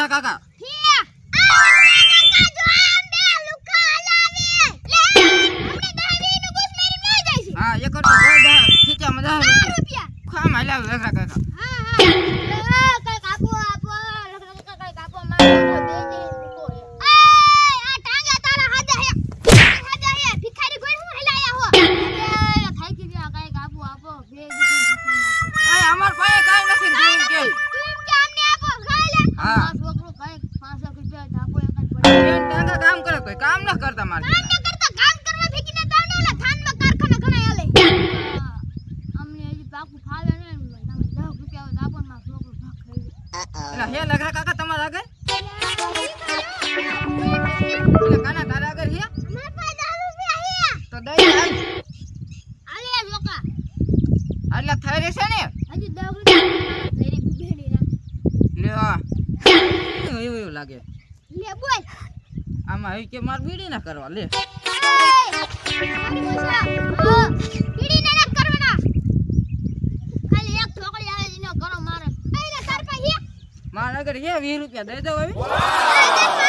કાકા હા એક તો ખીચા મજા રૂપિયા ખા માલ્યા લગરા કાકા કઈ કાપો આપો કઈ કાપો મારો બે દે આ ટાંગા તારા હાજા હે ભિખારી કોઈ હું હેલાયા હો ખાઈ કે કઈ કાપો આપો બે દે આ અમાર પાસે કાઈ નથી તું કે અમને આપો ખાઈ લે હા છોકરો કઈ 5 રૂપિયા આપો એક જ બેન ટાંગા કામ કરે કોઈ કામ ન કરતા માર કામ ન કરતા કામ કરવા ફેકીને દાવને ઓલા થાનમાં કારખાના ઘણા આલે અમને હજી પાકું ફાવે ને 10 રૂપિયા આપો ને મારો છોકરો ભાગ ખાઈ એલા હે લગરા કાકા તમાર આગળ એલા કાના તારા આગળ હે મારા પાસે 10 રૂપિયા હે તો દઈ હાલ આલે જોકા આટલા થઈ રહેશે ને હજી 10 રૂપિયા ફેરી બુબેડી રા લે આ એવું લાગે લે બોલ આમાં હવે કે માર બીડી ના કરવા લે મારી મોસા બીડી ના કરવાના ખાલી એક ઠોકડી આવે એનો કરો મારે આઈને તાર પાસે માર આગળ હે 20 રૂપિયા દઈ દો હવે હે